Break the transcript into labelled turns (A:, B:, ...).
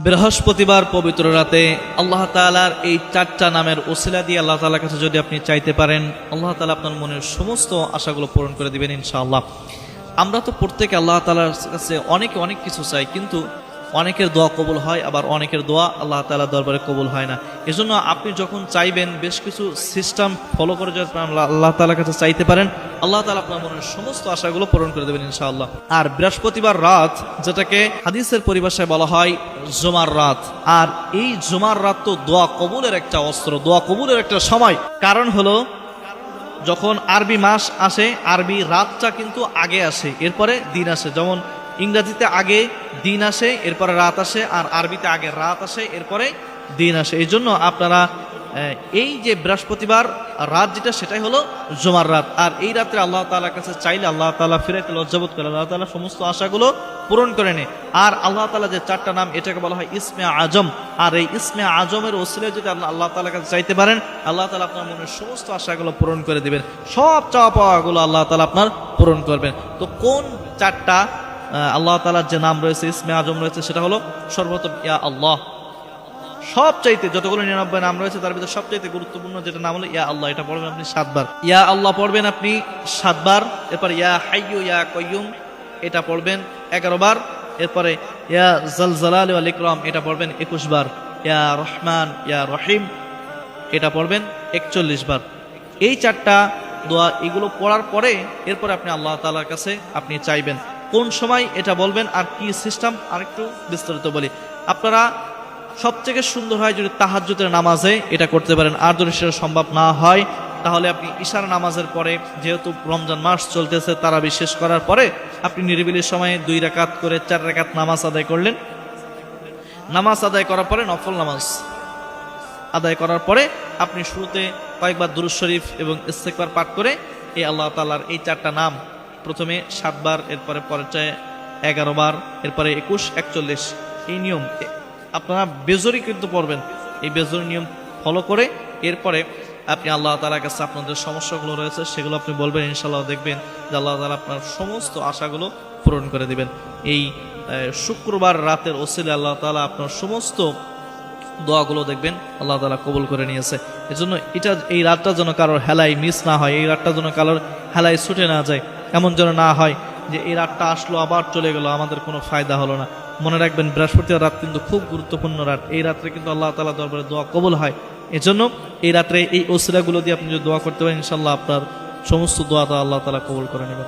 A: বৃহস্পতিবার পবিত্র রাতে আল্লাহ তাআলার এই চারটা নামের ওসিলা দিয়ে আল্লাহ তাআলার কাছে যদি আপনি চাইতে পারেন, আল্লাহ তাআলা আপনার মনের সমস্ত আশাগুলো পূরণ করে দিবেন ইনশাআল্লাহ। আমরা তো প্রত্যেকে আল্লাহ তাআলার কাছে অনেক কিছু চাই, কিন্তু অনেকের দোয়া কবুল হয়, আবার অনেকের দোয়া আল্লাহ তাআলার দরবারে কবুল হয় না। এজন্য আপনি যখন চাইবেন বেশ কিছু সিস্টেম ফলো করে যদি আল্লাহ তাআলার কাছে চাইতে পারেন, আল্লাহ তাআলা আপনার মনের সমস্ত আশাগুলো পূরণ করে দেবেন ইনশাআল্লাহ। আর বৃহস্পতিবার রাত, যেটাকে হাদিসের পরিভাষায় বলা হয় জুমার রাত, আর এই জুমার রাত তো দোয়া কবুলের একটা অস্ত্র, দোয়া কবুলের একটা সময়। কারণ হলো যখন আরবি মাস আসে, আরবি রাতটা কিন্তু আগে আসে, এরপরে দিন আসে। যেমন ইংরেজিতে আগে দিন আসে, এরপরে রাত আসে, আর আরবিতে আগে রাত আসে, এরপরে দিন আসে। এই জন্য আপনারা এই যে বৃহস্পতিবার রাত যেটা, সেটাই হলো জুমার রাত। আর এই রাত্রে আল্লাহ তাআলার কাছে চাইলে আল্লাহ তাআলা ফিরাইতে লজ্জাবোধ করে, আল্লাহ তাআলা সমস্ত আশাগুলো পূরণ করে নেয়। আর আল্লাহ তাআলা যে চারটা নাম, এটাকে বলা হয় ইসমে আজম। আর এই ইসমে আজমের ওসিলায় যদি আল্লাহ তাআলার কাছে চাইতে পারেন, আল্লাহ তাআলা আপনার মনের সমস্ত আশাগুলো পূরণ করে দিবেন, সব চাওয়া পাওয়াগুলো আল্লাহ তাআলা আপনার পূরণ করবেন। তো কোন চারটা আল্লাহ তাআলার যে নাম রয়েছে, ইসমে আজম রয়েছে, সেটা হলো সর্বপ্রথম ইয়া আল্লাহ। সবচাইতে যতগুলো 99 নাম রয়েছে তার ভিতরে সবচাইতে গুরুত্বপূর্ণ যেটা নাম হলো ইয়া আল্লাহ। এটা পড়বেন আপনি 7 বার। ইয়া আল্লাহ পড়বেন আপনি 7 বার। এরপর ইয়া হাইয়্যু ইয়া কাইয়্যুম এটা পড়বেন 11 বার। এরপরে ইয়া জাল জালালি ওয়াল ইকরাম এটা পড়বেন 21 বার। ইয়া রহমান ইয়া রহিম এটা পড়বেন 41 বার। এই চারটা দোয়া এগুলো পড়ার পরে এরপরে আপনি আল্লাহ তাআলার কাছে আপনি চাইবেন। কোন সময় এটা বলবেন আর কি সিস্টেম আরেকটু বিস্তারিত বলি। আপনারা সবথেকে সুন্দর হয় যদি তাহাজ্জুদের নামাজে এটা করতে পারেন। আর যদি সেটা সম্ভব না হয়, তাহলে আপনি ইশার নামাজের পরে, যেহেতু রমজান মাস চলতেছে, তারাবি শেষ করার পরে আপনি নিরিবিলির সময়ে 2 রাকাত করে 4 রাকাত নামাজ আদায় করলেন। নামাজ আদায় করার পরে, নফল নামাজ আদায় করার পরে আপনি শুরুতে কয়েকবার দুরূদ শরীফ এবং ইস্তেগফার পাঠ করে এই আল্লাহ তাআলার এই চারটা নাম প্রথমে 7 বার, এরপরে পরেরটায় 11 বার, এরপরে 21, 41 এই নিয়ম আপনারা বেজরি কিন্তু পড়বেন। এই বেজরি নিয়ম ফলো করে এরপরে আপনি আল্লাহ তাআলার কাছে আপনাদের সমস্যাগুলো রয়েছে সেগুলো আপনি বলবেন, ইনশাআল্লাহ দেখবেন যে আল্লাহ তাআলা আপনার সমস্ত আশাগুলো পূরণ করে দিবেন। এই শুক্রবার রাতের ওসিলায় আল্লাহ তাআলা আপনার সমস্ত দোয়াগুলো দেখবেন আল্লাহ তাআলা কবুল করে নিয়েছে। এজন্য এই রাতটা যেন কারোর হেলায় মিস না হয়, এই রাতটা যেন কারোর হেলায় ছুটে না যায়, এমন যেন না হয় যে এই রাতটা আসলো আবার চলে গেল, আমাদের কোনো ফায়দা হলো না। মনে রাখবেন বৃহস্পতিবার রাত কিন্তু খুব গুরুত্বপূর্ণ রাত। এই রাত্রে কিন্তু আল্লাহ তাআলা দরবারে দোয়া কবুল হয়। এজন্য এই রাত্রে এই ওসিলাগুলো দিয়ে আপনি যদি দোয়া করতে পারেন, ইনশাআল্লাহ আপনার সমস্ত দোয়া আল্লাহ তাআলা কবুল করে নেবেন।